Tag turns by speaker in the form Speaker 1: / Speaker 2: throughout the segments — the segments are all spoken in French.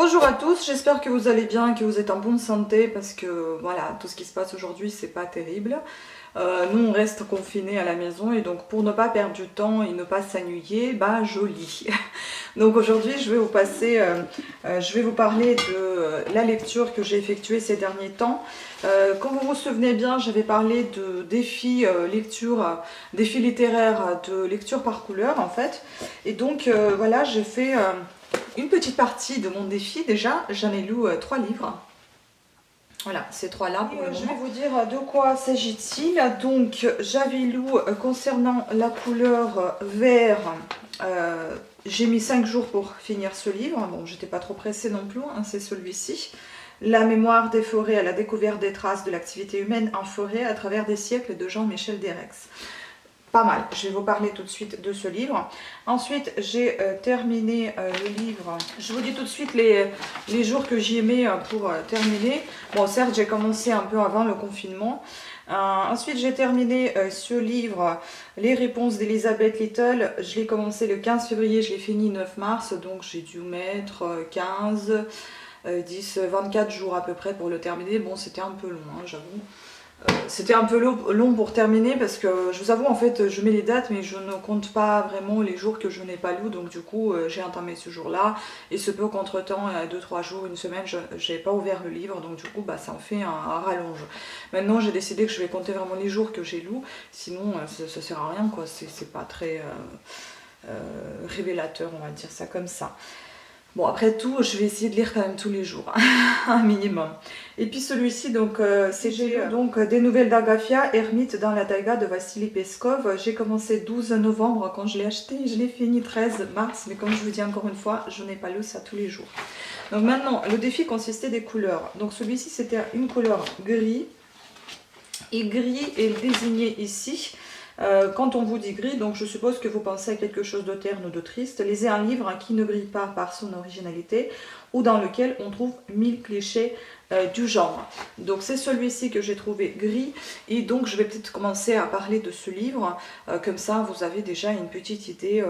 Speaker 1: Bonjour à tous, j'espère que vous allez bien, que vous êtes en bonne santé parce que voilà, tout ce qui se passe aujourd'hui c'est pas terrible. Nous on reste confinés à la maison et donc pour ne pas perdre du temps et ne pas s'ennuyer, bah je lis. Donc aujourd'hui je vais je vais vous parler de la lecture que j'ai effectuée ces derniers temps. Comme vous vous souvenez bien, j'avais parlé de défis défis littéraires de lecture par couleur en fait. Et donc voilà, j'ai fait une petite partie de mon défi déjà. J'en ai lu 3 livres. Voilà, ces trois-là pour le moment. Je vais vous dire de quoi s'agit-il. Donc, j'avais lu concernant la couleur vert. J'ai mis 5 jours pour finir ce livre. Bon, j'étais pas trop pressée non plus, hein, c'est celui-ci. La mémoire des forêts à la découverte des traces de l'activité humaine en forêt à travers des siècles de Jean-Michel Derrex. Pas mal, je vais vous parler tout de suite de ce livre. Ensuite, j'ai terminé le livre. Je vous dis tout de suite les jours que j'y ai mis pour terminer. Bon, certes, j'ai commencé un peu avant le confinement. Ensuite, j'ai terminé ce livre, Les réponses d'Elizabeth Little. Je l'ai commencé le 15 février, je l'ai fini le 9 mars. Donc, j'ai dû mettre 15, 10, 24 jours à peu près pour le terminer. Bon, c'était un peu long, hein, j'avoue. C'était un peu long pour terminer parce que je vous avoue en fait je mets les dates mais je ne compte pas vraiment les jours que je n'ai pas lu, donc du coup j'ai entamé ce jour là et se peut qu'entre temps 2-3 jours, une semaine je n'ai pas ouvert le livre, donc du coup bah, ça en fait un rallonge. Maintenant j'ai décidé que je vais compter vraiment les jours que j'ai lu, sinon ça sert à rien quoi, c'est pas très révélateur, on va dire ça comme ça. Bon, après tout, je vais essayer de lire quand même tous les jours, un minimum. Et puis celui-ci, donc, c'est donc des nouvelles d'Agafia, Ermite dans la taïga de Vassili Peskov. J'ai commencé 12 novembre quand je l'ai acheté, je l'ai fini 13 mars, mais comme je vous dis encore une fois, je n'ai pas lu ça tous les jours. Donc maintenant, le défi consistait des couleurs. Donc celui-ci, c'était une couleur gris, et gris est désigné ici. Quand on vous dit gris, donc je suppose que vous pensez à quelque chose de terne ou de triste. Lisez un livre qui ne brille pas par son originalité ou dans lequel on trouve 1000 clichés du genre. Donc c'est celui-ci que j'ai trouvé gris et donc je vais peut-être commencer à parler de ce livre. Comme ça vous avez déjà une petite idée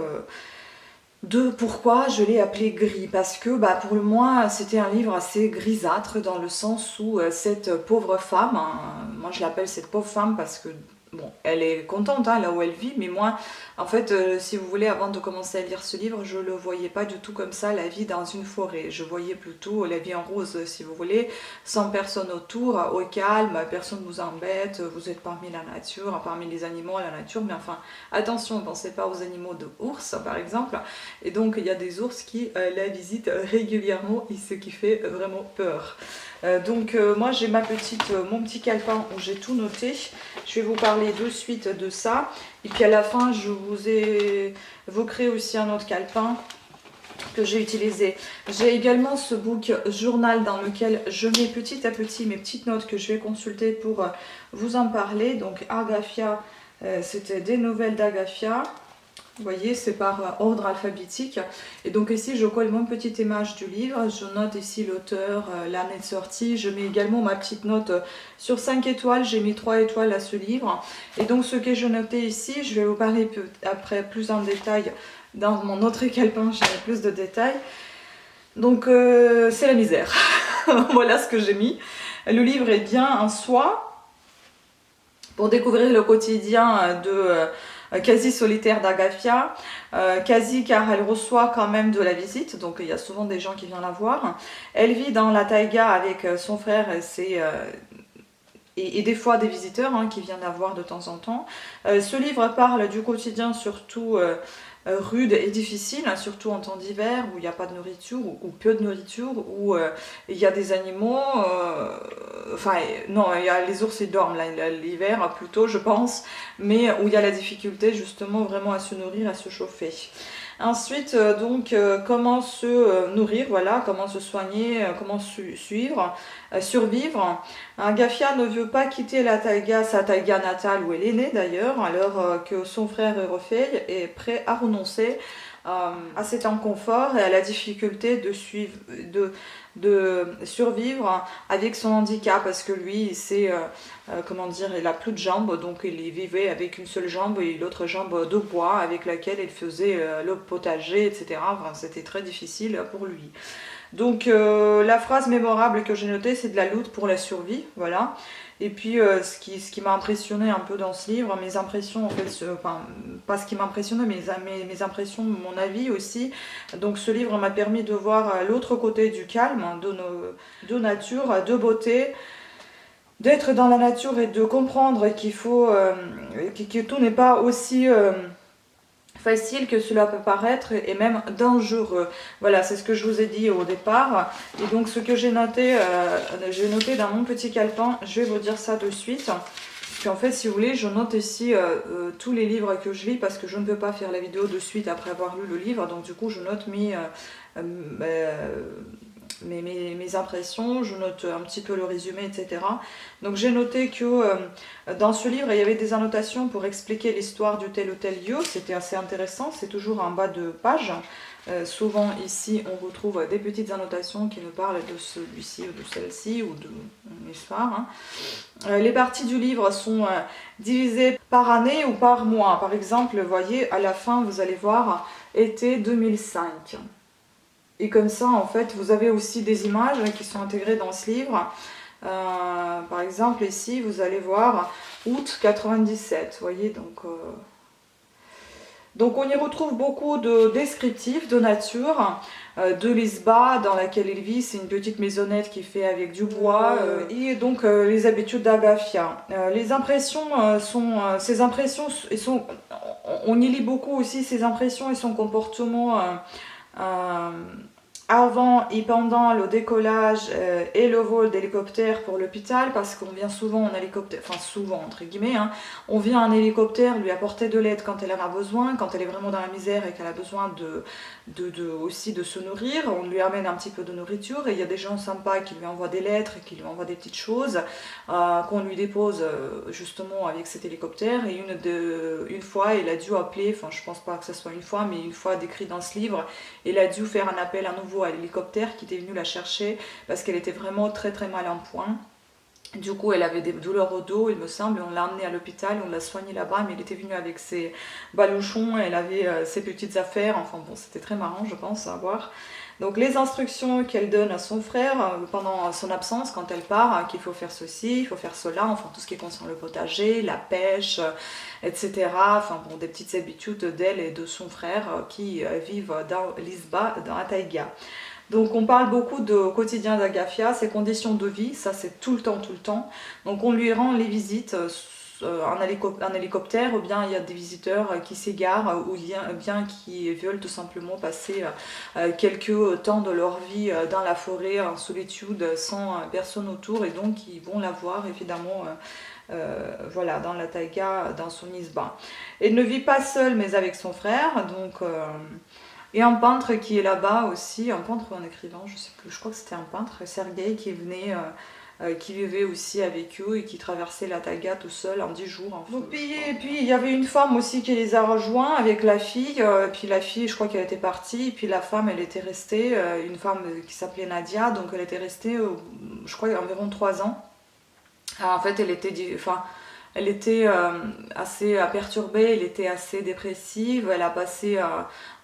Speaker 1: de pourquoi je l'ai appelé gris, parce que bah, pour moi c'était un livre assez grisâtre dans le sens où cette pauvre femme, hein, moi je l'appelle cette pauvre femme parce que bon, elle est contente hein, là où elle vit, mais moi en fait si vous voulez, avant de commencer à lire ce livre, je le voyais pas du tout comme ça, la vie dans une forêt. Je voyais plutôt la vie en rose si vous voulez, sans personne autour, au calme, personne ne vous embête, vous êtes parmi la nature, parmi les animaux, la nature, mais enfin attention, ne pensez pas aux animaux de ours par exemple. Et donc il y a des ours qui la visitent régulièrement et ce qui fait vraiment peur. Moi j'ai mon petit calepin où j'ai tout noté. Je vais vous parler de suite de ça. Et puis à la fin je vous évoquerai aussi un autre calepin que j'ai utilisé. J'ai également ce book journal dans lequel je mets petit à petit mes petites notes que je vais consulter pour vous en parler. Donc Agafia, c'était des nouvelles d'Agafia. Vous voyez, c'est par ordre alphabétique. Et donc ici, je colle mon petite image du livre. Je note ici l'auteur, l'année de sortie. Je mets également ma petite note sur 5 étoiles. J'ai mis 3 étoiles à ce livre. Et donc ce que je notais ici, je vais vous parler après plus en détail. Dans mon autre calepin, j'ai plus de détails. Donc c'est la misère. Voilà ce que j'ai mis. Le livre est bien en soi. Pour découvrir le quotidien de... quasi solitaire d'Agafia, quasi car elle reçoit quand même de la visite, donc il y a souvent des gens qui viennent la voir. Elle vit dans la taïga avec son frère et des fois des visiteurs hein, qui viennent la voir de temps en temps. Ce livre parle du quotidien surtout rude et difficile, hein, surtout en temps d'hiver où il n'y a pas de nourriture ou peu de nourriture, où il y a des animaux, enfin non, les ours ils dorment l'hiver plutôt je pense, mais où il y a la difficulté justement vraiment à se nourrir, à se chauffer. Ensuite, comment se nourrir, voilà, comment se soigner, comment survivre. Agafia ne veut pas quitter sa taïga natale où elle est née d'ailleurs, alors que son frère Eurofei est prêt à renoncer à cet inconfort et à la difficulté de survivre avec son handicap, parce que lui, comment dire, il a plus de jambes, donc il vivait avec une seule jambe et l'autre jambe de bois avec laquelle il faisait le potager, etc. Enfin, c'était très difficile pour lui. Donc la phrase mémorable que j'ai notée, c'est de la lutte pour la survie, voilà. Et puis ce qui m'a impressionné un peu dans ce livre, mes impressions en fait, enfin pas ce qui m'a impressionné, mes impressions, mon avis aussi. Donc ce livre m'a permis de voir l'autre côté du calme, de nature, de beauté, d'être dans la nature et de comprendre qu'il faut, que tout n'est pas aussi facile que cela peut paraître et même dangereux. Voilà, c'est ce que je vous ai dit au départ. Et donc ce que j'ai noté dans mon petit calepin, je vais vous dire ça de suite. Puis en fait, si vous voulez, je note ici tous les livres que je lis parce que je ne peux pas faire la vidéo de suite après avoir lu le livre. Donc du coup, je note mes impressions, je note un petit peu le résumé, etc. Donc j'ai noté que dans ce livre, il y avait des annotations pour expliquer l'histoire du tel ou tel lieu. C'était assez intéressant, c'est toujours en bas de page. Souvent ici, on retrouve des petites annotations qui nous parlent de celui-ci ou de celle-ci ou de l'histoire. Hein. Les parties du livre sont divisées par année ou par mois. Par exemple, vous voyez, à la fin, vous allez voir été 2005. Et comme ça, en fait, vous avez aussi des images qui sont intégrées dans ce livre. Par exemple, ici, vous allez voir août 97. Vous voyez, donc on y retrouve beaucoup de descriptifs de nature, de l'Isba dans laquelle il vit, c'est une petite maisonnette qui fait avec du bois, et donc les habitudes d'Agafia. Les impressions ces impressions, on y lit beaucoup aussi ses impressions et son comportement avant et pendant le décollage et le vol d'hélicoptère pour l'hôpital, parce qu'on vient souvent en hélicoptère, enfin souvent entre guillemets, hein, on vient en hélicoptère lui apporter de l'aide quand elle en a besoin, quand elle est vraiment dans la misère et qu'elle a besoin aussi de se nourrir, on lui amène un petit peu de nourriture et il y a des gens sympas qui lui envoient des lettres, qui lui envoient des petites choses qu'on lui dépose justement avec cet hélicoptère. Et une fois il a dû appeler, enfin je pense pas que ce soit une fois, mais une fois décrit dans ce livre, il a dû faire un appel à nouveau à l'hélicoptère qui était venu la chercher parce qu'elle était vraiment très très mal en point. Du coup, elle avait des douleurs au dos, il me semble, on l'a emmenée à l'hôpital, on l'a soignée là-bas, mais elle était venue avec ses baluchons, elle avait ses petites affaires, enfin bon, c'était très marrant, je pense, à voir. Donc les instructions qu'elle donne à son frère pendant son absence, quand elle part, qu'il faut faire ceci, il faut faire cela, enfin tout ce qui concerne le potager, la pêche, etc. Enfin bon, des petites habitudes d'elle et de son frère qui vivent dans l'Isba, dans la taïga. Donc on parle beaucoup de quotidien d'Agafia, ses conditions de vie, ça c'est tout le temps, tout le temps. Donc on lui rend les visites en hélicoptère, ou bien il y a des visiteurs qui s'égarent, ou bien qui veulent tout simplement passer quelques temps de leur vie dans la forêt, en solitude, sans personne autour, et donc ils vont la voir évidemment voilà, dans la taïga, dans son isba. Elle ne vit pas seule mais avec son frère, donc... Et un peintre qui est là-bas aussi, un peintre ou un écrivain, je sais plus, je crois que c'était un peintre, Sergueï, qui venait, qui vivait aussi avec eux et qui traversait la taïga tout seul en 10 jours. En fait. Donc, et puis il y avait une femme aussi qui les a rejoints avec la fille, puis la fille, je crois qu'elle était partie, et puis la femme, elle était restée, une femme qui s'appelait Nadia, donc elle était restée, je crois, environ 3 ans. Alors, en fait, elle était assez perturbée, elle était assez dépressive, elle a passé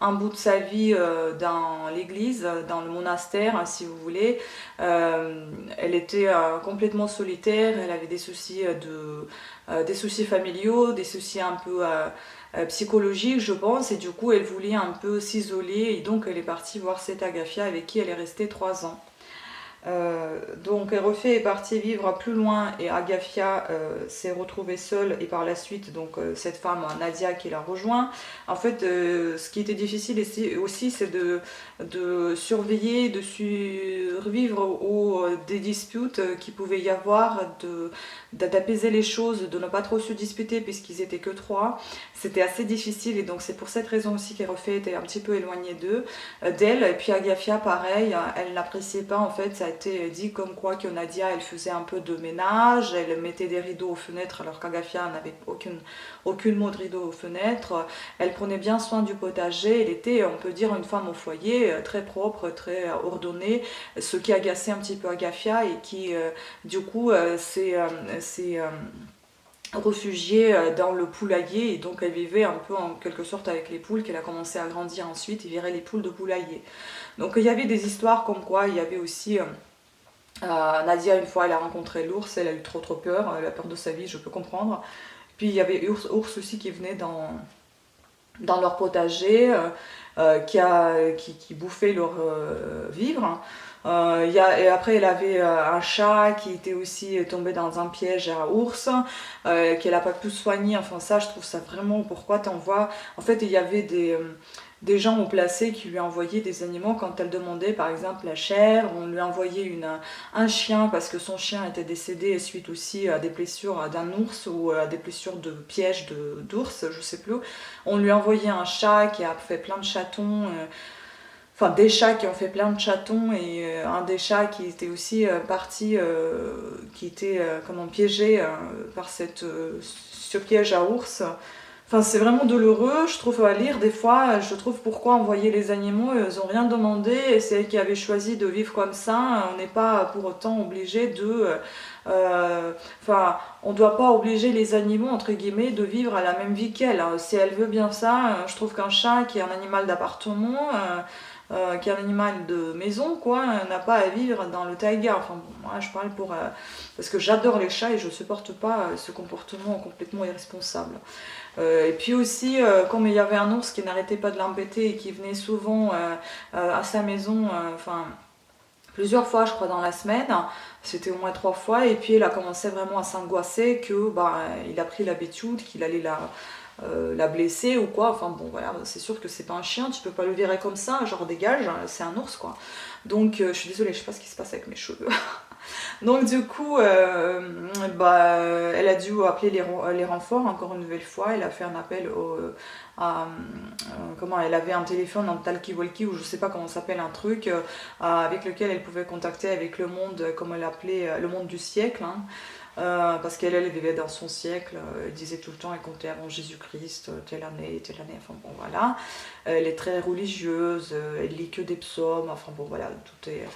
Speaker 1: un bout de sa vie dans l'église, dans le monastère, si vous voulez. Elle était complètement solitaire, elle avait des soucis familiaux, des soucis un peu psychologiques, je pense, et du coup elle voulait un peu s'isoler, et donc elle est partie voir cette Agafia avec qui elle est restée 3 ans. Donc Erofé est parti vivre plus loin et Agafia s'est retrouvée seule, et par la suite donc cette femme Nadia qui l'a rejoint. En fait ce qui était difficile aussi c'est de surveiller, de survivre aux des disputes qui pouvaient y avoir, d'apaiser les choses, de ne pas trop se disputer puisqu'ils étaient que 3. C'était assez difficile, et donc c'est pour cette raison aussi qu'Erofé était un petit peu éloignée d'elle. Et puis Agafia pareil, elle n'appréciait pas, en fait ça a été dit comme quoi que Nadia elle faisait un peu de ménage, elle mettait des rideaux aux fenêtres alors qu'Agafia n'avait aucune mot de rideau aux fenêtres. Elle prenait bien soin du potager, elle était, on peut dire, une femme au foyer, très propre, très ordonnée, ce qui agaçait un petit peu Agafia et qui du coup réfugiée dans le poulailler, et donc elle vivait un peu en quelque sorte avec les poules, qu'elle a commencé à grandir ensuite et virait les poules de poulailler. Donc il y avait des histoires comme quoi, il y avait aussi Nadia, une fois elle a rencontré l'ours, elle a eu trop peur, elle a peur de sa vie, je peux comprendre. Puis il y avait ours aussi qui venait dans leur potager, qui bouffait leur vivre. Et après, elle avait un chat qui était aussi tombé dans un piège à ours, qu'elle n'a pas pu soigner. Enfin, ça, je trouve ça vraiment. Pourquoi t'envoies. En fait, il y avait des gens au placé qui lui envoyaient des animaux quand elle demandait, par exemple, la chair. On lui envoyait un chien parce que son chien était décédé suite aussi à des blessures d'un ours ou à des blessures de piège d'ours, je sais plus. On lui envoyait un chat qui a fait plein de chatons. Enfin, des chats qui ont fait plein de chatons et un des chats qui était aussi parti, qui était comment piégé par ce piège à ours. Enfin, c'est vraiment douloureux, je trouve, à lire. Des fois, je trouve pourquoi envoyer les animaux, ils n'ont rien demandé, et c'est elles qui avaient choisi de vivre comme ça. On n'est pas pour autant obligé de. Enfin, on ne doit pas obliger les animaux, entre guillemets, de vivre à la même vie qu'elles. Si elle veut bien ça, je trouve qu'un chat qui est un animal d'appartement. Qui est un animal de maison, quoi, n'a pas à vivre dans le taïga. Enfin, bon, moi, je parle pour. Parce que j'adore les chats et je supporte pas ce comportement complètement irresponsable. Et puis aussi, comme il y avait un ours qui n'arrêtait pas de l'embêter et qui venait souvent à sa maison, enfin plusieurs fois je crois dans la semaine, c'était au moins 3 fois, et puis il a commencé vraiment à s'angoisser que bah, il a pris l'habitude qu'il allait la blesser ou quoi. Enfin bon voilà, c'est sûr que c'est pas un chien, tu peux pas le virer comme ça, genre dégage, c'est un ours quoi. Donc je suis désolée, je sais pas ce qui se passe avec mes cheveux. Donc du coup, bah, elle a dû appeler les renforts encore une nouvelle fois. Elle a fait un appel comment elle avait un téléphone en talkie-walkie ou je sais pas comment ça s'appelle, un truc avec lequel elle pouvait contacter avec le monde, comme elle appelait, le monde du siècle. Hein. Parce qu'elle vivait dans son siècle, elle disait tout le temps, elle comptait avant Jésus-Christ, telle année, enfin bon voilà. Elle est très religieuse, elle lit que des psaumes, enfin bon voilà, tout est.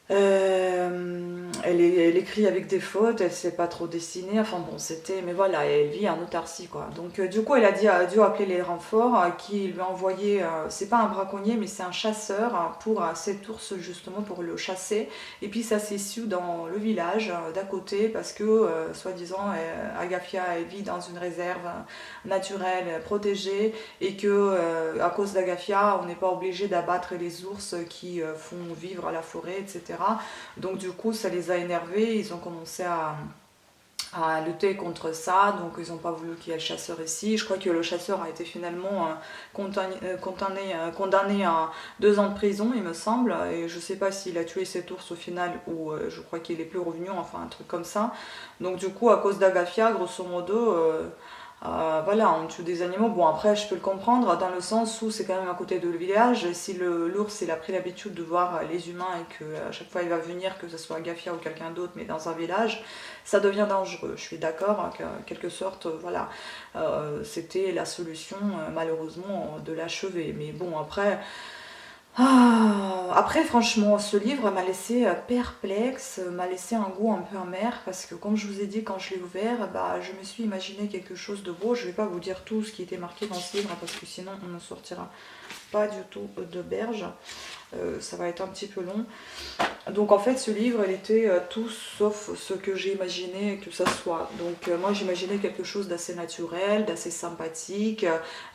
Speaker 1: Elle écrit avec des fautes, elle sait pas trop dessiner, enfin bon c'était, mais voilà, elle vit en autarcie quoi. Donc du coup elle a dû appeler les renforts qui lui ont envoyé, c'est pas un braconnier mais c'est un chasseur pour cet ours justement pour le chasser. Et puis ça s'est su dans le village d'à côté parce que soi-disant Agafia elle vit dans une réserve naturelle protégée et que à cause d'Agafia on n'est pas obligé d'abattre les ours qui font vivre à la forêt, etc. Donc du coup ça les a énervés, ils ont commencé à lutter contre ça, donc ils n'ont pas voulu qu'il y ait le chasseur ici. Je crois que le chasseur a été finalement condamné à 2 ans de prison il me semble, et je sais pas s'il a tué cet ours au final ou je crois qu'il est plus revenu, enfin un truc comme ça. Donc du coup à cause d'Agafia grosso modo voilà, on tue des animaux. Bon, après, je peux le comprendre dans le sens où c'est quand même à côté de le village. Si l'ours il a pris l'habitude de voir les humains et qu'à chaque fois il va venir, que ce soit Agafia ou quelqu'un d'autre, mais dans un village, ça devient dangereux. Je suis d'accord, hein, qu'en quelque sorte, voilà, c'était la solution, malheureusement, de l'achever. Mais bon, après. Après, franchement, ce livre m'a laissé perplexe, m'a laissé un goût un peu amer parce que, comme je vous ai dit, quand je l'ai ouvert, bah, je me suis imaginé quelque chose de beau. Je ne vais pas vous dire tout ce qui était marqué dans ce livre parce que sinon on ne sortira pas du tout de berge. Ça va être un petit peu long. Donc en fait ce livre il était tout sauf ce que j'ai imaginé que ça soit. Donc moi j'imaginais quelque chose d'assez naturel, d'assez sympathique,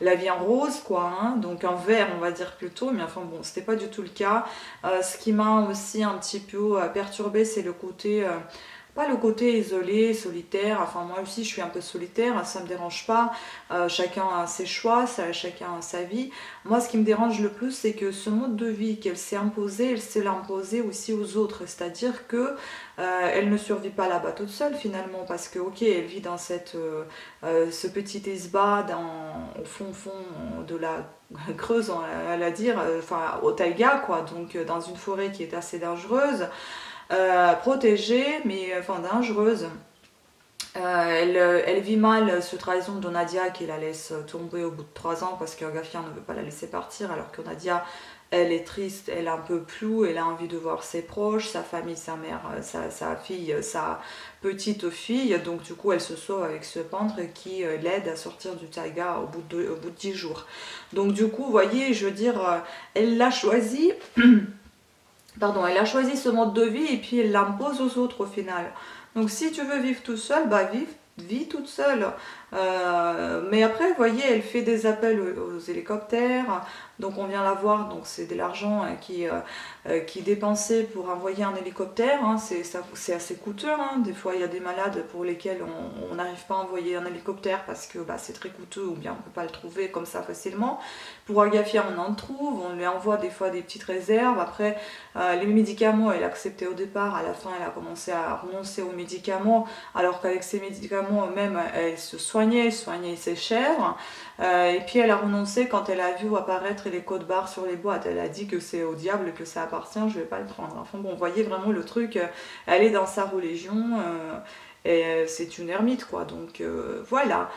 Speaker 1: la vie en rose quoi, hein, donc en vert on va dire plutôt, mais enfin bon c'était pas du tout le cas. Ce qui m'a aussi un petit peu perturbée c'est le côté pas le côté isolé, solitaire, enfin moi aussi je suis un peu solitaire, ça me dérange pas, chacun a ses choix, chacun a sa vie. Moi ce qui me dérange le plus c'est que ce mode de vie qu'elle s'est imposé, elle s'est l'imposé aussi aux autres, c'est-à-dire que elle ne survit pas là-bas toute seule finalement, parce que ok elle vit dans ce petit isba au fond de la Creuse, on va dire, enfin au taïga quoi, donc dans une forêt qui est assez dangereuse. Protégée mais enfin dangereuse, Elle vit mal ce trahison de Nadia qui la laisse tomber au bout de 3 ans parce qu'Agafia ne veut pas la laisser partir alors que Nadia, elle est triste, elle est un peu floue, elle a envie de voir ses proches, sa famille, sa mère, sa fille, sa petite fille. Donc du coup, elle se sauve avec ce peintre qui l'aide à sortir du taïga au bout de 10 jours. Donc du coup, vous voyez, je veux dire, elle l'a choisi, pardon, elle a choisi ce mode de vie et puis elle l'impose aux autres au final. Donc si tu veux vivre tout seul, bah vis toute seule. Mais après, vous voyez, elle fait des appels aux hélicoptères. Donc on vient la voir, donc c'est de l'argent qui est dépensé pour envoyer un hélicoptère. Hein. C'est assez coûteux. Hein. Des fois, il y a des malades pour lesquels on n'arrive pas à envoyer un hélicoptère parce que bah, c'est très coûteux ou bien on ne peut pas le trouver comme ça facilement. Pour Agafia, on en trouve. On lui envoie des fois des petites réserves. Après, les médicaments, elle acceptait au départ. À la fin, elle a commencé à renoncer aux médicaments alors qu'avec ces médicaments, même, elle se soignait ses chèvres. Et puis elle a renoncé quand elle a vu apparaître les codes barres sur les boîtes. Elle a dit que c'est au diable que ça appartient, je vais pas le prendre. Enfin bon, vous voyez vraiment le truc, elle est dans sa religion et c'est une ermite quoi. Donc voilà.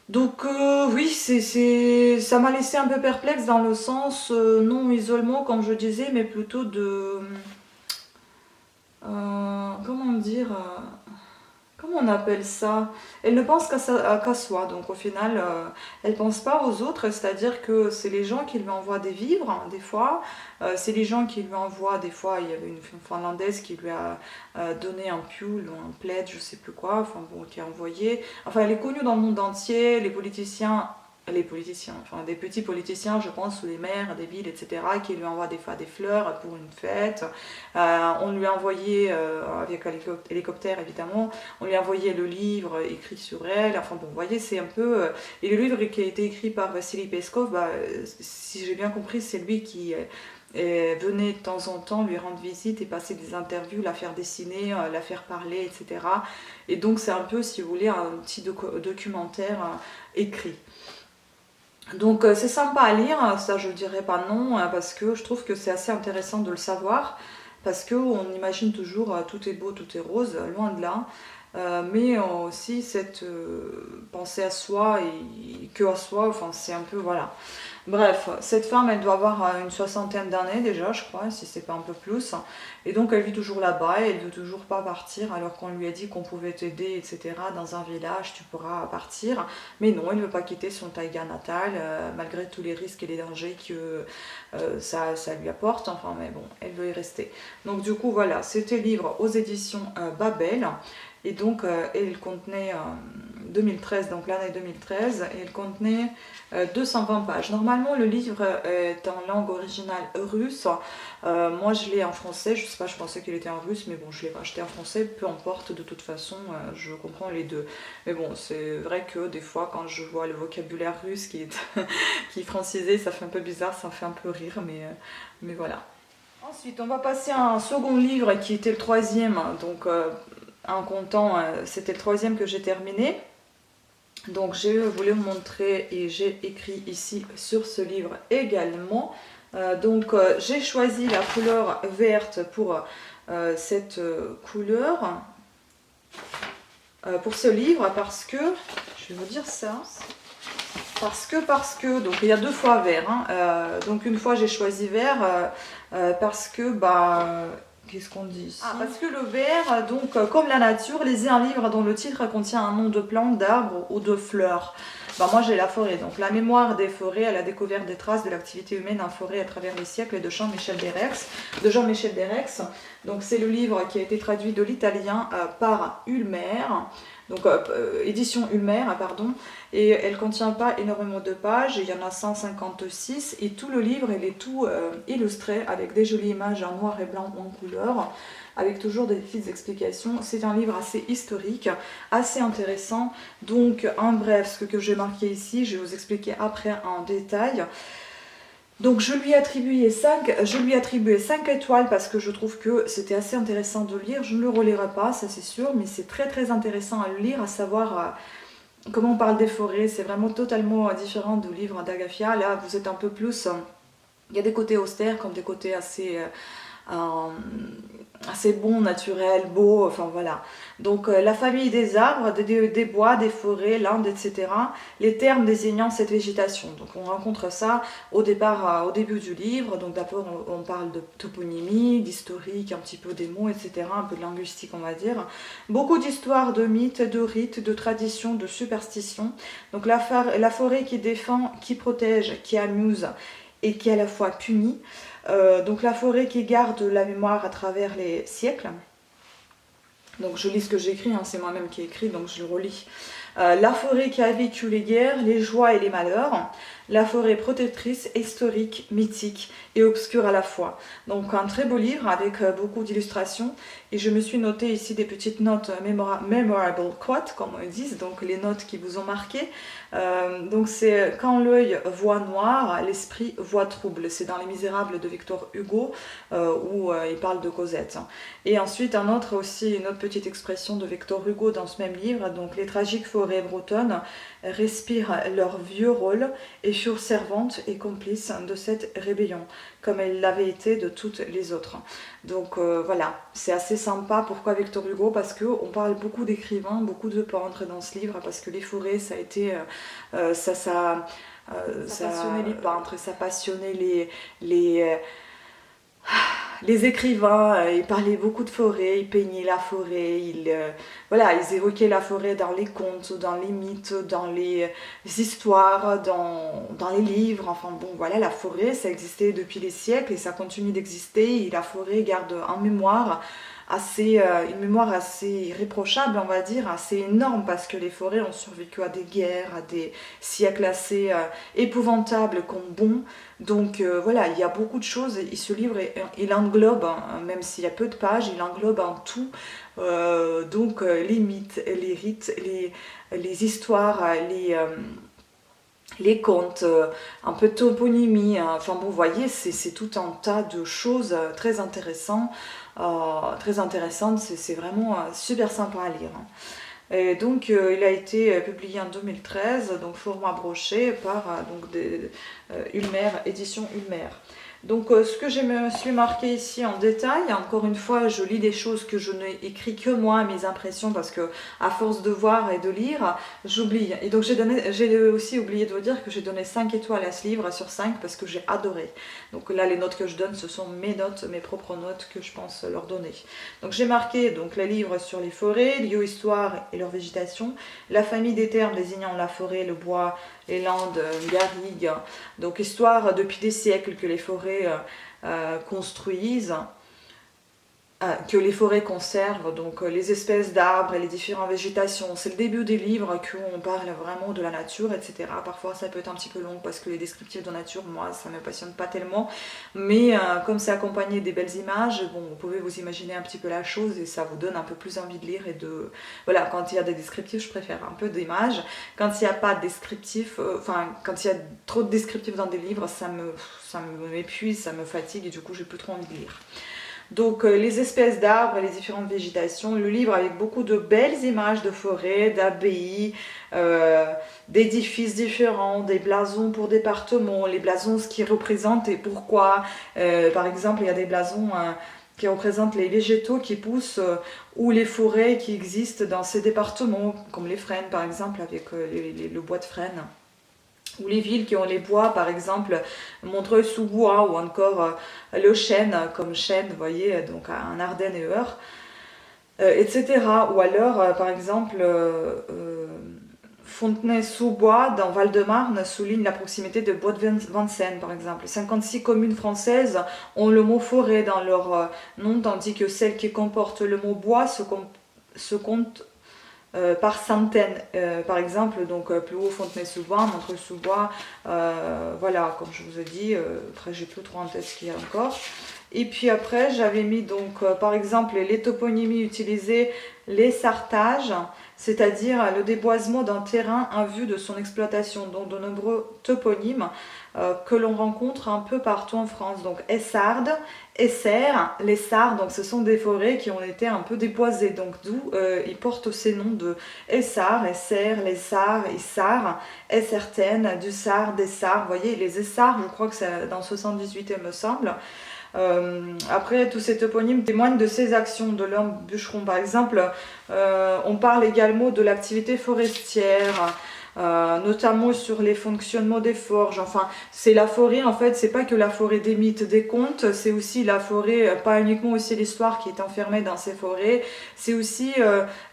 Speaker 1: Donc oui, ça m'a laissé un peu perplexe dans le sens, non isolement comme je disais, mais plutôt de... comment dire comment on appelle ça? Elle ne pense qu'à soi, donc au final, elle ne pense pas aux autres, c'est-à-dire que c'est les gens qui lui envoient des vivres, hein, des fois, c'est les gens qui lui envoient, des fois, il y avait une Finlandaise qui lui a donné un pull ou un plaid, je sais plus quoi, enfin bon, qui a envoyé, enfin elle est connue dans le monde entier, les politiciens, enfin des petits politiciens, je pense, ou les maires des villes, etc., qui lui envoient des fois des fleurs pour une fête. On lui a envoyé, avec hélicoptère évidemment, on lui a envoyé le livre écrit sur elle. Enfin bon, vous voyez, c'est un peu... et le livre qui a été écrit par Vassili Peskov, bah, si j'ai bien compris, c'est lui qui... venait de temps en temps lui rendre visite et passer des interviews, la faire dessiner, la faire parler, etc. Et donc c'est un peu, si vous voulez, un petit documentaire écrit. Donc c'est sympa à lire, ça je ne dirais pas non, parce que je trouve que c'est assez intéressant de le savoir, parce qu'on imagine toujours tout est beau, tout est rose, loin de là, mais aussi cette pensée à soi et que à soi, enfin c'est un peu, voilà. Bref, cette femme, elle doit avoir une 60aine d'années déjà, je crois, si c'est pas un peu plus. Et donc elle vit toujours là-bas et elle veut toujours pas partir alors qu'on lui a dit qu'on pouvait t'aider, etc. Dans un village, tu pourras partir. Mais non, elle ne veut pas quitter son taïga natal, malgré tous les risques et les dangers que ça lui apporte. Enfin, mais bon, elle veut y rester. Donc du coup, voilà, c'était livre aux éditions Babel. Et donc, il contenait 2013, donc l'année 2013, et il contenait 220 pages. Normalement, le livre est en langue originale russe. Moi, je l'ai en français. Je sais pas, je pensais qu'il était en russe, mais bon, je l'ai acheté en français. Peu importe, de toute façon, je comprends les deux. Mais bon, c'est vrai que des fois, quand je vois le vocabulaire russe qui est, qui est francisé, ça fait un peu bizarre, ça me fait un peu rire, mais voilà. Ensuite, on va passer à un second livre qui était le troisième, donc en comptant, c'était le troisième que j'ai terminé. Donc je voulais vous montrer et j'ai écrit ici sur ce livre également. J'ai choisi la couleur verte pour cette couleur, pour ce livre, parce que, je vais vous dire ça, parce que, donc il y a deux fois vert, hein, donc une fois j'ai choisi vert parce que, bah, qu'est-ce qu'on dit ici? Parce que le vert, donc comme la nature, lisez un livre dont le titre contient un nom de plante, d'arbre ou de fleur. Bah, moi j'ai la forêt, donc la mémoire des forêts à la découverte des traces de l'activité humaine en forêt à travers les siècles de Jean-Michel Derrex. Donc c'est le livre qui a été traduit de l'italien par Ulmer, donc édition Ulmer, pardon, et elle ne contient pas énormément de pages, il y en a 156, et tout le livre il est tout illustré avec des jolies images en noir et blanc ou en couleur, avec toujours des petites explications. C'est un livre assez historique, assez intéressant. Donc en bref, ce que j'ai marqué ici, je vais vous expliquer après en détail. Donc je lui ai attribué 5 étoiles parce que je trouve que c'était assez intéressant de lire. Je ne le relirai pas, ça c'est sûr, mais c'est très très intéressant à le lire, à savoir comment on parle des forêts. C'est vraiment totalement différent du livre d'Agafia. Là vous êtes un peu plus... il y a des côtés austères comme des côtés assez assez bon, naturel, beau, enfin voilà. Donc la famille des arbres, des bois, des forêts, landes, etc. Les termes désignant cette végétation. Donc on rencontre ça au départ, au début du livre. Donc d'abord on parle de toponymie, d'historique, un petit peu des mots, etc. Un peu de linguistique on va dire. Beaucoup d'histoires, de mythes, de rites, de traditions, de superstitions. Donc la forêt qui défend, qui protège, qui amuse et qui à la fois punit. Donc la forêt qui garde la mémoire à travers les siècles. Donc je lis ce que j'écris, hein, c'est moi-même qui ai écrit, donc je le relis. La forêt qui a vécu les guerres, les joies et les malheurs. La forêt protectrice, historique, mythique et obscure à la fois. Donc un très beau livre avec beaucoup d'illustrations. Et je me suis noté ici des petites notes memorable quotes, comme on dit, donc les notes qui vous ont marqué. Donc c'est quand l'œil voit noir, l'esprit voit trouble. C'est dans Les Misérables de Victor Hugo où il parle de Cosette. Et ensuite un autre aussi, une autre petite expression de Victor Hugo dans ce même livre. Donc les tragiques forêts bretonnes respirent leur vieux rôle et furent servantes et complices de cette rébellion, comme elles l'avaient été de toutes les autres. Donc voilà, c'est assez sympa. Pourquoi Victor Hugo? Parce qu'on parle beaucoup d'écrivains, beaucoup de peintres dans ce livre, parce que les forêts, ça a été... ça passionnait les peintres, ça passionnait les écrivains, ils parlaient beaucoup de forêt, ils peignaient la forêt, voilà, ils évoquaient la forêt dans les contes, dans les mythes, dans les histoires, dans les livres. Enfin bon, voilà, la forêt, ça existait depuis des siècles et ça continue d'exister. Et la forêt garde en mémoire une mémoire assez irréprochable, on va dire, assez énorme, parce que les forêts ont survécu à des guerres, à des siècles assez épouvantables comme bons. Donc voilà, il y a beaucoup de choses et ce livre, il englobe, hein, même s'il y a peu de pages, il englobe en tout. Donc les mythes, les rites, les histoires, les contes, un peu de toponymie, hein. Enfin bon, vous voyez, c'est tout un tas de choses très intéressantes. C'est vraiment super sympa à lire. Et donc il a été publié en 2013, donc format broché par Ulmer, édition Ulmer. Donc ce que je me suis marqué ici en détail, encore une fois je lis des choses que je n'ai écrit que moi, mes impressions, parce que à force de voir et de lire, j'oublie. Et donc j'ai aussi oublié de vous dire que j'ai donné 5 étoiles à ce livre sur 5 parce que j'ai adoré. Donc là les notes que je donne, ce sont mes notes, mes propres notes que je pense leur donner. Donc j'ai marqué donc les livres sur les forêts, l'histoire et leur végétation, la famille des termes désignant la forêt, le bois, les landes, garrigues. Donc histoire depuis des siècles que les forêts construisent, que les forêts conservent, donc les espèces d'arbres et les différentes végétations. C'est le début des livres qu'on parle vraiment de la nature, etc. Parfois ça peut être un petit peu long parce que les descriptifs de nature, moi ça ne me passionne pas tellement, mais comme c'est accompagné des belles images, bon, vous pouvez vous imaginer un petit peu la chose et ça vous donne un peu plus envie de lire et de... Voilà, quand il y a des descriptifs, je préfère un peu d'images. Quand il n'y a pas de descriptifs, quand il y a trop de descriptifs dans des livres, ça m'épuise, ça me fatigue et du coup j'ai plus trop envie de lire. Donc les espèces d'arbres et les différentes végétations, le livre avec beaucoup de belles images de forêts, d'abbayes, d'édifices différents, des blasons pour départements, les blasons ce qu'ils représentent et pourquoi. Par exemple, il y a des blasons qui représentent les végétaux qui poussent ou les forêts qui existent dans ces départements, comme les frênes par exemple, avec le bois de frêne. Ou les villes qui ont les bois, par exemple Montreuil-sous-Bois, ou encore le chêne, comme chêne, vous voyez, donc en Ardennes et Eure, etc. Ou alors, par exemple, Fontenay-sous-Bois, dans Val-de-Marne, souligne la proximité de Bois de Vincennes, par exemple. 56 communes françaises ont le mot forêt dans leur nom, tandis que celles qui comportent le mot bois se comptent par centaines, par exemple, donc plus haut Fontenay-sous-Bois, Montreuil-sous-Bois, voilà, comme je vous ai dit, après j'ai plus trop en tête ce qu'il y a encore. Et puis après j'avais mis donc par exemple les toponymies utilisées, les sartages, c'est-à-dire le déboisement d'un terrain en vue de son exploitation, donc de nombreux toponymes que l'on rencontre un peu partout en France. Donc Essardes, Essert, les Sards, donc ce sont des forêts qui ont été un peu déboisées, donc d'où ils portent ces noms de Essards, Essert, les Sards, Issards, Essertaine, du Sard, des Sards, vous voyez, les Essards, je crois que c'est dans 78 il me semble. Après, tous ces toponymes témoignent de ses actions de l'homme bûcheron. Par exemple, on parle également de l'activité forestière, notamment sur les fonctionnements des forges. Enfin, c'est la forêt, en fait, c'est pas que la forêt des mythes, des contes, c'est aussi la forêt, pas uniquement aussi l'histoire qui est enfermée dans ces forêts, c'est aussi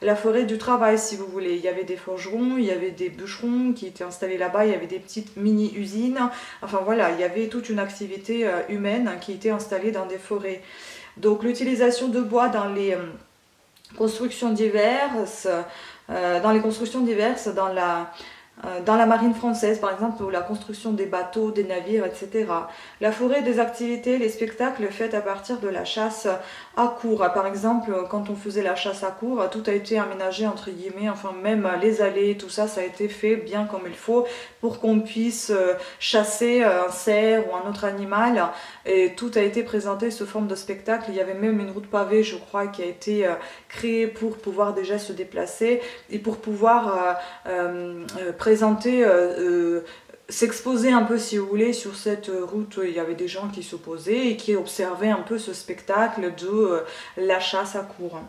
Speaker 1: la forêt du travail, si vous voulez. Il y avait des forgerons, il y avait des bûcherons qui étaient installés là-bas, il y avait des petites mini-usines. Enfin voilà, il y avait toute une activité humaine qui était installée dans des forêts. Donc l'utilisation de bois dans les constructions diverses, dans la marine française, par exemple, ou la construction des bateaux, des navires, etc. La forêt des activités, les spectacles faits à partir de la chasse à courre. Par exemple, quand on faisait la chasse à courre, tout a été aménagé, entre guillemets, enfin même les allées, tout ça, ça a été fait bien comme il faut pour qu'on puisse chasser un cerf ou un autre animal. Et tout a été présenté sous forme de spectacle. Il y avait même une route pavée, je crois, qui a été créée pour pouvoir déjà se déplacer et pour pouvoir présenter, s'exposer un peu si vous voulez sur cette route. Il y avait des gens qui s'opposaient et qui observaient un peu ce spectacle de la chasse à courre.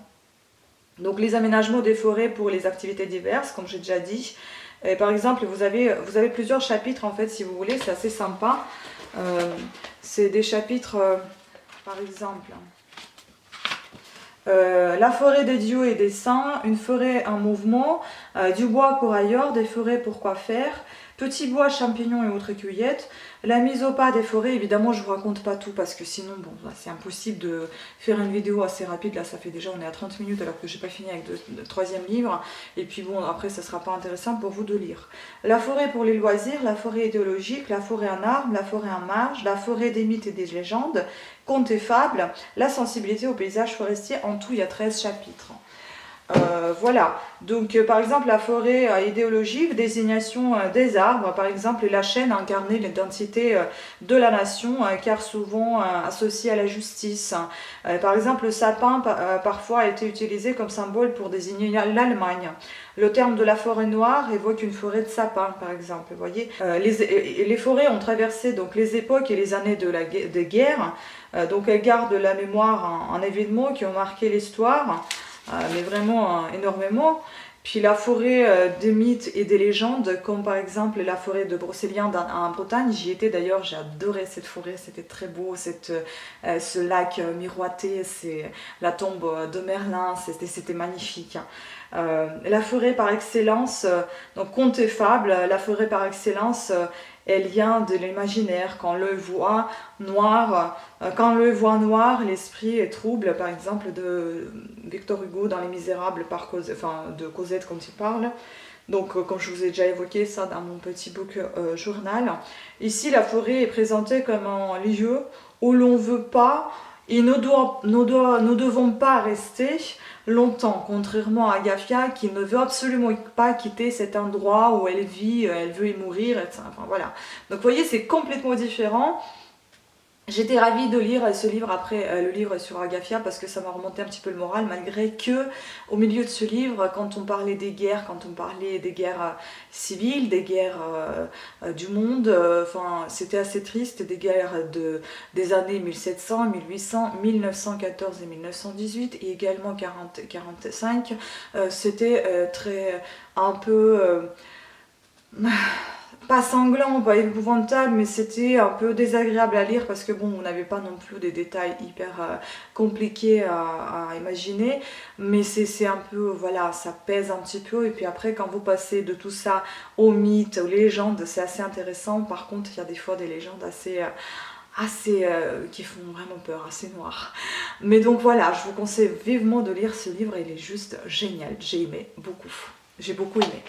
Speaker 1: Donc les aménagements des forêts pour les activités diverses, comme j'ai déjà dit. Et par exemple, vous avez plusieurs chapitres en fait si vous voulez, c'est assez sympa. C'est des chapitres, par exemple... la forêt des dieux et des saints, une forêt en mouvement, du bois pour ailleurs, des forêts pour quoi faire, petits bois, champignons et autres cueillettes, la mise au pas des forêts. Évidemment, je ne vous raconte pas tout parce que sinon, bon, c'est impossible de faire une vidéo assez rapide. Là, ça fait déjà, on est à 30 minutes alors que j'ai pas fini avec le troisième livre. Et puis bon, après, ça sera pas intéressant pour vous de lire. La forêt pour les loisirs, la forêt idéologique, la forêt en armes, la forêt en marge, la forêt des mythes et des légendes, contes et fables, la sensibilité au paysage forestier. En tout, il y a 13 chapitres. Voilà, donc par exemple la forêt idéologique, désignation des arbres, par exemple la chêne incarnait l'identité de la nation car souvent associée à la justice. Par exemple le sapin parfois a été utilisé comme symbole pour désigner l'Allemagne. Le terme de la forêt noire évoque une forêt de sapins par exemple. Vous voyez, les forêts ont traversé donc les époques et les années de guerre, donc elles gardent la mémoire en événements qui ont marqué l'histoire. Mais vraiment énormément. Puis la forêt des mythes et des légendes, comme par exemple la forêt de Brocéliande en Bretagne. J'y étais d'ailleurs, j'ai adoré cette forêt, c'était très beau, ce lac miroité, c'est la tombe de Merlin, c'était magnifique. La forêt par excellence, donc conte et fable, la forêt par excellence est lien de l'imaginaire. Quand l'œil voit noir, l'esprit est trouble, par exemple de Victor Hugo dans Les Misérables de Cosette quand il parle. Donc comme je vous ai déjà évoqué ça dans mon petit book journal. Ici la forêt est présentée comme un lieu où l'on ne veut pas et ne devons pas rester longtemps, contrairement à Agafia qui ne veut absolument pas quitter cet endroit où elle vit, elle veut y mourir, etc. Enfin, voilà. Donc vous voyez, c'est complètement différent. J'étais ravie de lire ce livre après le livre sur Agafia parce que ça m'a remonté un petit peu le moral, malgré que au milieu de ce livre, quand on parlait des guerres, civiles, des guerres du monde, c'était assez triste, des guerres des années 1700, 1800, 1914 et 1918 et également 40-45, c'était un peu... pas sanglant, pas épouvantable, mais c'était un peu désagréable à lire parce que bon, on n'avait pas non plus des détails hyper compliqués à imaginer, mais c'est un peu, voilà, ça pèse un petit peu, et puis après quand vous passez de tout ça aux mythes, aux légendes, c'est assez intéressant. Par contre, il y a des fois des légendes assez qui font vraiment peur, assez noires. Mais donc voilà, je vous conseille vivement de lire ce livre, il est juste génial, j'ai aimé beaucoup, j'ai beaucoup aimé.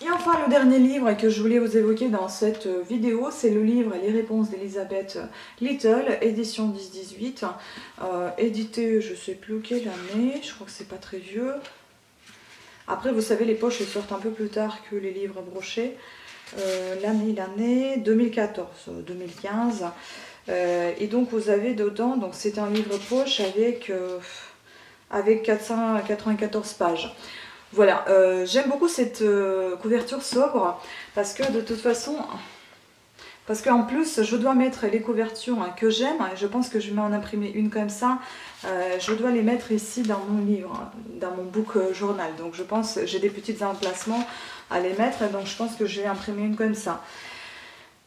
Speaker 1: Et enfin, le dernier livre que je voulais vous évoquer dans cette vidéo, c'est le livre Les réponses d'Elizabeth Little, édition 10-18, édité, je ne sais plus quelle année, je crois que c'est pas très vieux. Après, vous savez, les poches elles sortent un peu plus tard que les livres brochés. L'année 2014, 2015. Et donc, vous avez dedans, donc c'est un livre poche avec 494 pages. Voilà, j'aime beaucoup cette couverture sobre parce que de toute façon, Parce qu'en plus, je dois mettre les couvertures que j'aime. Je pense que je vais en imprimer une comme ça. Je dois les mettre ici dans mon livre, dans mon book journal. Donc je pense, j'ai des petits emplacements à les mettre. Donc je pense que je vais imprimer une comme ça.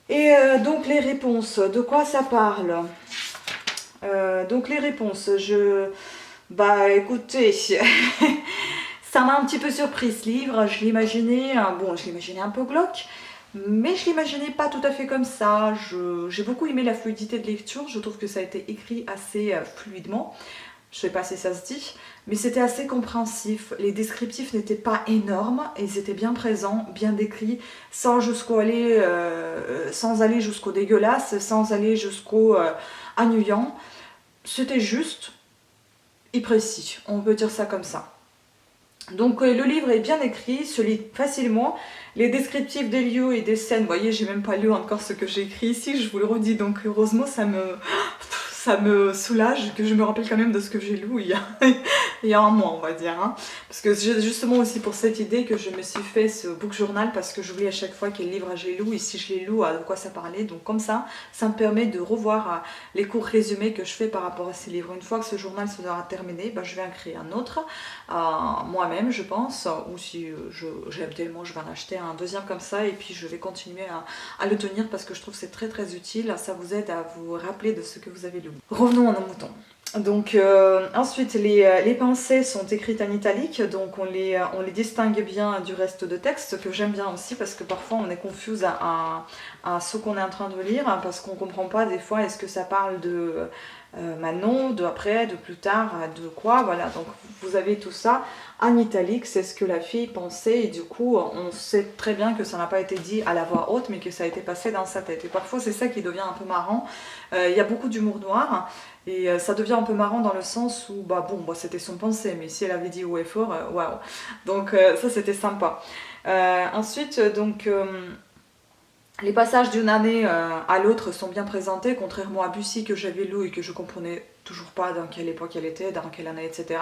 Speaker 1: Et donc les réponses, de quoi ça parle? Donc les réponses, bah écoutez, ça m'a un petit peu surpris ce livre. Je l'imaginais, bon, je l'imaginais un peu glauque. Mais je l'imaginais pas tout à fait comme ça. J'ai beaucoup aimé la fluidité de lecture. Je trouve que ça a été écrit assez fluidement. Je sais pas si ça se dit, mais c'était assez compréhensif. Les descriptifs n'étaient pas énormes, et ils étaient bien présents, bien décrits, sans aller jusqu'au dégueulasse, sans aller jusqu'au ennuyant. C'était juste et précis, on peut dire ça comme ça. Donc le livre est bien écrit, se lit facilement. Les descriptifs des lieux et des scènes, vous voyez, j'ai même pas lu encore ce que j'ai écrit ici, je vous le redis, donc heureusement ça me soulage que je me rappelle quand même de ce que j'ai lu il y a un mois, on va dire. Hein. Parce que c'est justement aussi pour cette idée que je me suis fait ce book journal, parce que j'oublie à chaque fois quel livre j'ai lu et si je l'ai lu, de quoi ça parlait. Donc comme ça me permet de revoir les courts résumés que je fais par rapport à ces livres. Une fois que ce journal sera terminé, bah, je vais en créer un autre, moi-même je pense, ou si j'aime tellement, je vais en acheter un deuxième comme ça, et puis je vais continuer à le tenir parce que je trouve que c'est très très utile. Ça vous aide à vous rappeler de ce que vous avez lu. Revenons à nos moutons. Donc ensuite les pensées sont écrites en italique, donc on les distingue bien du reste de texte, que j'aime bien aussi parce que parfois on est confuse à ce qu'on est en train de lire, hein, parce qu'on ne comprend pas des fois est-ce que ça parle de maintenant, de après, de plus tard, de quoi, voilà. Donc vous avez tout ça en italique, c'est ce que la fille pensait, et du coup on sait très bien que ça n'a pas été dit à la voix haute, mais que ça a été passé dans sa tête. Et parfois c'est ça qui devient un peu marrant. Il y a beaucoup d'humour noir, et ça devient un peu marrant dans le sens où, bah bon, c'était son pensée, mais si elle avait dit haut et fort, waouh. Donc ça c'était sympa. Ensuite, donc... les passages d'une année à l'autre sont bien présentés, contrairement à Bussy que j'avais lu et que je comprenais toujours pas dans quelle époque elle était, dans quelle année, etc.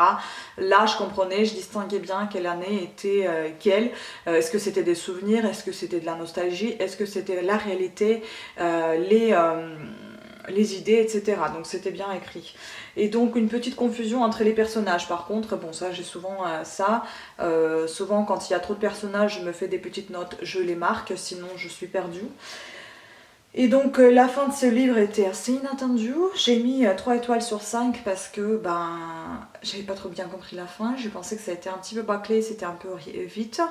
Speaker 1: Là, je comprenais, je distinguais bien quelle année était quelle. Est-ce que c'était des souvenirs, est-ce que c'était de la nostalgie, est-ce que c'était la réalité, les idées, etc. Donc c'était bien écrit. Et donc une petite confusion entre les personnages. Par contre, bon, ça j'ai souvent souvent quand il y a trop de personnages, je me fais des petites notes, je les marque, sinon je suis perdue. Et donc la fin de ce livre était assez inattendue. J'ai mis 3 étoiles sur 5 parce que j'avais pas trop bien compris la fin. J'ai pensé que ça a été un petit peu bâclé, c'était un peu vite.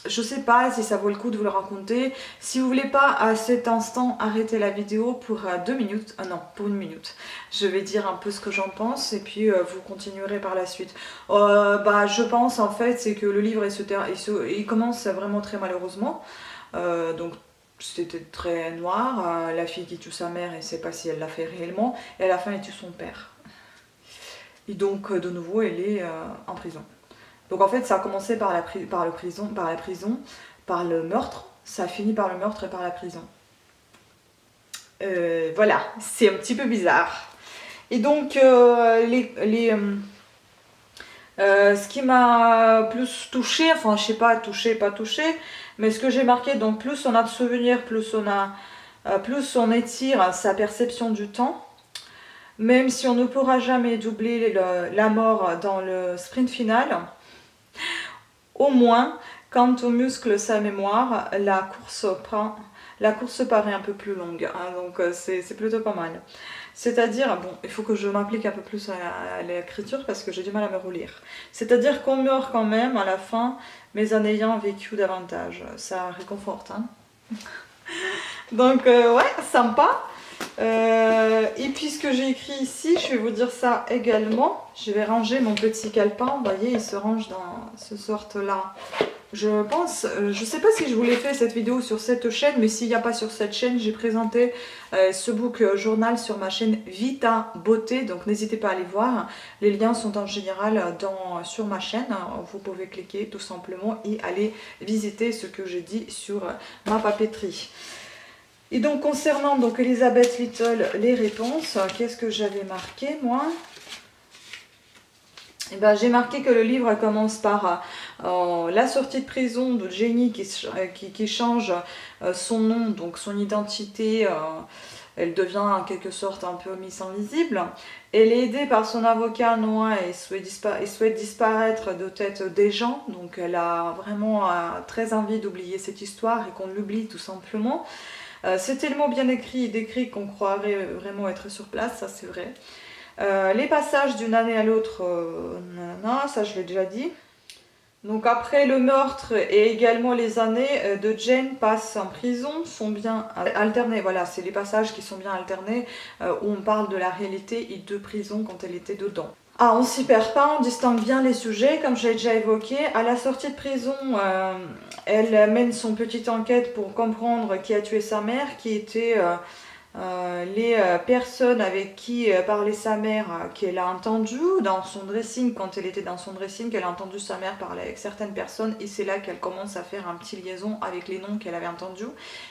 Speaker 1: Je sais pas si ça vaut le coup de vous le raconter. Si vous voulez pas à cet instant arrêter la vidéo pour 2 minutes, non, pour 1 minute. Je vais dire un peu ce que j'en pense et puis vous continuerez par la suite. Je pense en fait c'est que le livre il commence vraiment très malheureusement. Donc c'était très noir. La fille qui tue sa mère et ne sait pas si elle l'a fait réellement. Et à la fin elle tue son père. Et donc de nouveau elle est en prison. Donc en fait ça a commencé par la prison, par le meurtre, ça a fini par le meurtre et par la prison. Voilà, c'est un petit peu bizarre. Et donc ce qui m'a plus touchée, enfin je sais pas touché, pas touché, mais ce que j'ai marqué, donc plus on a de souvenirs, plus on étire sa perception du temps. Même si on ne pourra jamais doubler la mort dans le sprint final, au moins, quant aux muscles, sa mémoire, la course paraît un peu plus longue, hein, donc c'est plutôt pas mal. C'est-à-dire, bon, il faut que je m'applique un peu plus à l'écriture parce que j'ai du mal à me relire. C'est-à-dire qu'on meurt quand même à la fin, mais en ayant vécu davantage. Ça réconforte, hein. Donc, ouais, sympa. Et puis ce que j'ai écrit ici, je vais vous dire ça également. Je vais ranger mon petit calepin, vous voyez, il se range dans ce sorte-là. Je pense, je sais pas si je vous l'ai fait cette vidéo sur cette chaîne, mais s'il n'y a pas sur cette chaîne, j'ai présenté ce book journal sur ma chaîne Vita Beauté, donc n'hésitez pas à aller voir. Les liens sont en général sur ma chaîne, vous pouvez cliquer tout simplement et aller visiter ce que j'ai dit sur ma papeterie. Et donc concernant donc Elizabeth Little, les réponses, qu'est-ce que j'avais marqué moi? Eh ben, j'ai marqué que le livre commence par La sortie de prison de Jenny qui change son nom, donc son identité, elle devient en quelque sorte un peu Miss Invisible. Elle est aidée par son avocat Noah et souhaite disparaître de tête des gens, donc elle a vraiment très envie d'oublier cette histoire et qu'on l'oublie tout simplement. C'est tellement bien écrit et décrit qu'on croirait vraiment être sur place, ça c'est vrai. Les passages d'une année à l'autre, ça je l'ai déjà dit. Donc après le meurtre et également les années de Jane passent en prison sont bien alternés. Voilà, c'est les passages qui sont bien alternés où on parle de la réalité et de prison quand elle était dedans. Ah, on s'y perd pas, on distingue bien les sujets, comme j'ai déjà évoqué. À la sortie de prison, elle mène son petite enquête pour comprendre qui a tué sa mère, qui était les personnes avec qui parlait sa mère, qu'elle a entendu dans son dressing, quand elle était dans son dressing, qu'elle a entendu sa mère parler avec certaines personnes, et c'est là qu'elle commence à faire un petit liaison avec les noms qu'elle avait entendus,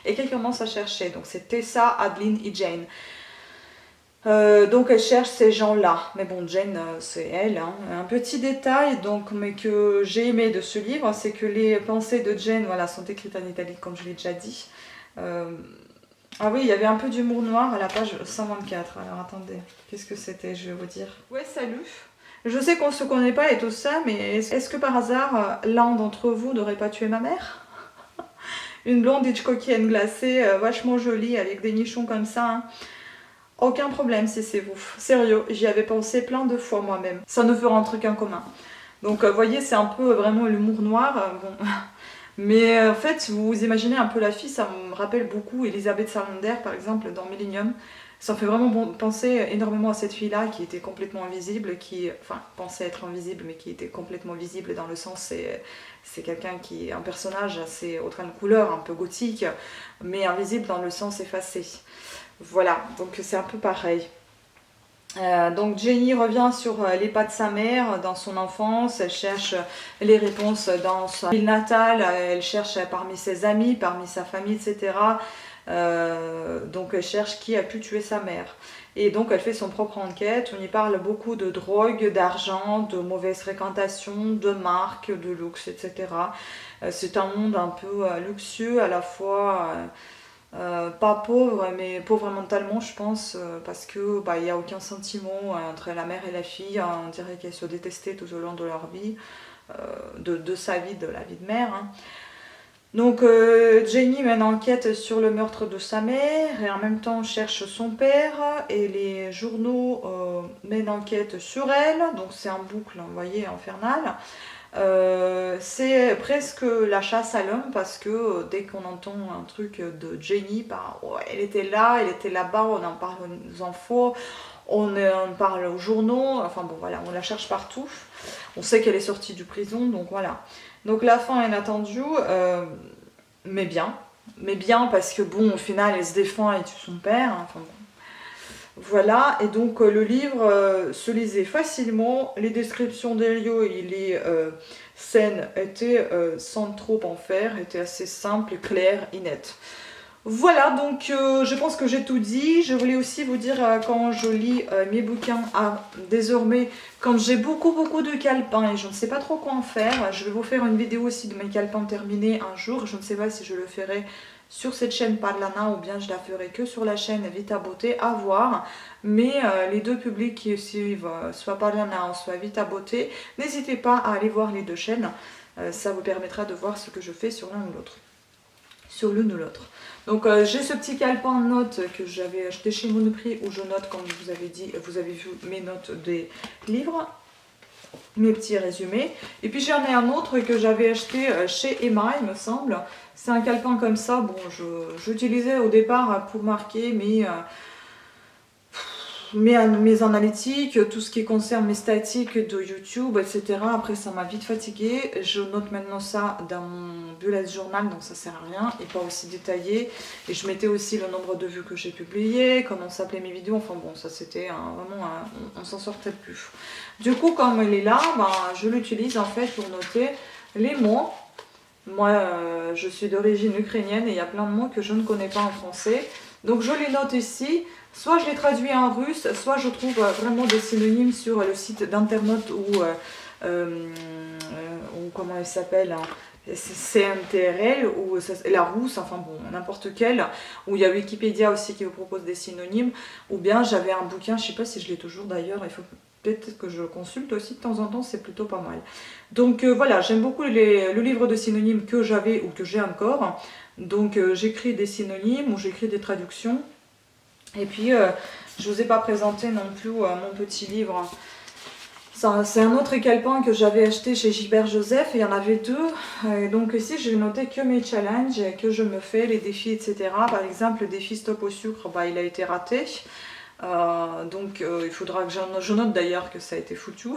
Speaker 1: et qu'elle commence à chercher. Donc c'est Tessa, Adeline et Jane. Donc elle cherche ces gens-là, mais bon, Jane, c'est elle. Hein. Un petit détail, donc, mais que j'ai aimé de ce livre, c'est que les pensées de Jane, voilà, sont écrites en italique, comme je l'ai déjà dit. Ah oui, il y avait un peu d'humour noir à la page 124. Alors attendez, qu'est-ce que c'était, je vais vous dire. Ouais, salut. Je sais qu'on se connaît pas et tout ça, mais est-ce que par hasard, l'un d'entre vous n'aurait pas tué ma mère? Une blonde Hitchcockienne glacée, vachement jolie, avec des nichons comme ça. Hein. Aucun problème si c'est vous. Sérieux, j'y avais pensé plein de fois moi-même. Ça nous fera un truc en commun. Donc, vous voyez, c'est un peu vraiment l'humour noir. Bon. Mais en fait, vous imaginez un peu la fille, ça me rappelle beaucoup Elisabeth Salander, par exemple, dans Millennium. Ça me fait vraiment penser énormément à cette fille-là qui était complètement invisible, enfin, pensait être invisible, mais qui était complètement visible dans le sens, c'est quelqu'un qui est un personnage assez haute de couleur, un peu gothique, mais invisible dans le sens effacé. Voilà, donc c'est un peu pareil. Donc Jenny revient sur les pas de sa mère dans son enfance, elle cherche les réponses dans sa ville natale, elle cherche parmi ses amis, parmi sa famille, etc. Donc elle cherche qui a pu tuer sa mère. Et donc elle fait son propre enquête, on y parle beaucoup de drogue, d'argent, de mauvaise fréquentation, de marques, de luxe, etc. C'est un monde un peu luxueux à la fois... pas pauvre, mais pauvre mentalement, je pense, parce que il n'y a aucun sentiment entre la mère et la fille. On dirait qu'elles se détestaient tout au long de leur vie, de sa vie, de la vie de mère. Hein. Donc Jenny mène enquête sur le meurtre de sa mère et en même temps cherche son père et les journaux mènent enquête sur elle. Donc c'est un boucle, vous voyez, infernal. C'est presque la chasse à l'homme parce que dès qu'on entend un truc de Jenny, elle était là, elle était là-bas, on en parle aux infos, on parle aux journaux, enfin bon voilà, on la cherche partout. On sait qu'elle est sortie du prison, donc voilà. Donc la fin est inattendue, mais bien parce que bon, au final, elle se défend et tue son père, hein, enfin bon. Voilà, et donc le livre se lisait facilement, les descriptions des lieux et les scènes étaient sans trop en faire, étaient assez simples, claires et nettes. Voilà, donc je pense que j'ai tout dit. Je voulais aussi vous dire quand je lis mes bouquins, désormais, quand j'ai beaucoup de calepins et je ne sais pas trop quoi en faire, je vais vous faire une vidéo aussi de mes calepins terminés un jour. Je ne sais pas si je le ferai sur cette chaîne Parlana ou bien je la ferai que sur la chaîne Vita Beauté, à voir. Mais les deux publics qui suivent, soit Parlana ou soit Vita Beauté, n'hésitez pas à aller voir les deux chaînes. Ça vous permettra de voir ce que je fais sur l'un ou l'autre. Sur l'une ou l'autre. Donc j'ai ce petit calepin de notes que j'avais acheté chez Monoprix où je note, comme je vous avais dit, vous avez vu mes notes des livres, mes petits résumés. Et puis j'en ai un autre que j'avais acheté chez Emma, il me semble. C'est un calepin comme ça. Bon, j'utilisais au départ pour marquer mes analytiques, tout ce qui concerne mes statistiques de YouTube, etc. Après, ça m'a vite fatiguée. Je note maintenant ça dans mon bullet journal, donc ça sert à rien et pas aussi détaillé. Et je mettais aussi le nombre de vues que j'ai publiées, comment s'appelaient mes vidéos. Enfin bon, ça c'était vraiment, on s'en sortait plus. Du coup, comme elle est là, je l'utilise en fait pour noter les mots. Moi, je suis d'origine ukrainienne et il y a plein de mots que je ne connais pas en français. Donc je les note ici. Soit je les traduis en russe, soit je trouve vraiment des synonymes sur le site d'internautes ou ou comment elle s'appelle, hein, CNTRL ou Larousse, enfin bon, n'importe quelle, où il y a Wikipédia aussi qui vous propose des synonymes, ou bien j'avais un bouquin, je sais pas si je l'ai toujours d'ailleurs, il faut peut-être que je le consulte aussi de temps en temps, c'est plutôt pas mal. Donc voilà, j'aime beaucoup le livre de synonymes que j'avais ou que j'ai encore, donc j'écris des synonymes ou j'écris des traductions, et puis je vous ai pas présenté non plus mon petit livre. C'est un autre calepin que j'avais acheté chez Gilbert Joseph et il y en avait deux. Donc ici, j'ai noté que mes challenges, que je me fais, les défis, etc. Par exemple, le défi stop au sucre, bah, il a été raté. Donc il faudra que je note d'ailleurs que ça a été foutu.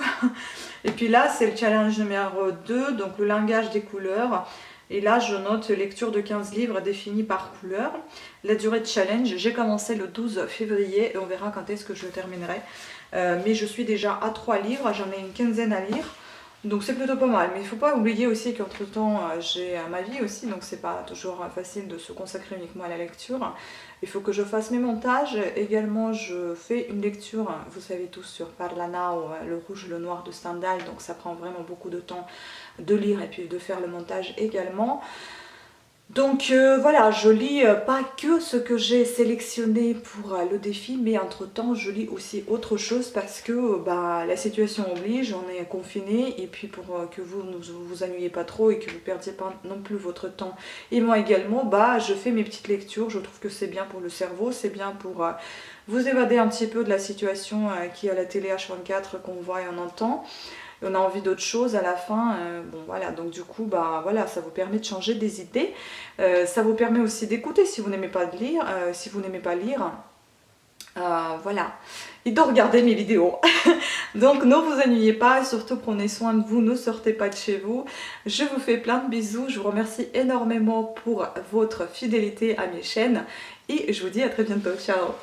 Speaker 1: Et puis là, c'est le challenge numéro 2, donc le langage des couleurs. Et là, je note lecture de 15 livres définis par couleur. La durée de challenge, j'ai commencé le 12 février et on verra quand est-ce que je le terminerai. Mais je suis déjà à 3 livres, j'en ai une quinzaine à lire. Donc c'est plutôt pas mal. Mais il ne faut pas oublier aussi qu'entre temps, j'ai ma vie aussi. Donc c'est pas toujours facile de se consacrer uniquement à la lecture. Il faut que je fasse mes montages. Également, je fais une lecture, vous savez tous, sur Parlana ou le rouge et le noir de Stendhal. Donc ça prend vraiment beaucoup de temps de lire et puis de faire le montage également. Donc voilà, je lis pas que ce que j'ai sélectionné pour le défi, mais entre temps je lis aussi autre chose parce que bah, la situation oblige, on est confiné et puis pour que vous ne vous ennuyez pas trop et que vous ne perdiez pas non plus votre temps et moi également, bah je fais mes petites lectures, je trouve que c'est bien pour le cerveau, c'est bien pour vous évader un petit peu de la situation qui est à la télé H24 qu'on voit et on entend. On a envie d'autre chose à la fin, bon voilà, donc du coup bah voilà, ça vous permet de changer des idées, ça vous permet aussi d'écouter si vous n'aimez pas lire, voilà, et de regarder mes vidéos. Donc ne vous ennuyez pas, surtout prenez soin de vous, ne sortez pas de chez vous. Je vous fais plein de bisous, je vous remercie énormément pour votre fidélité à mes chaînes et je vous dis à très bientôt, ciao.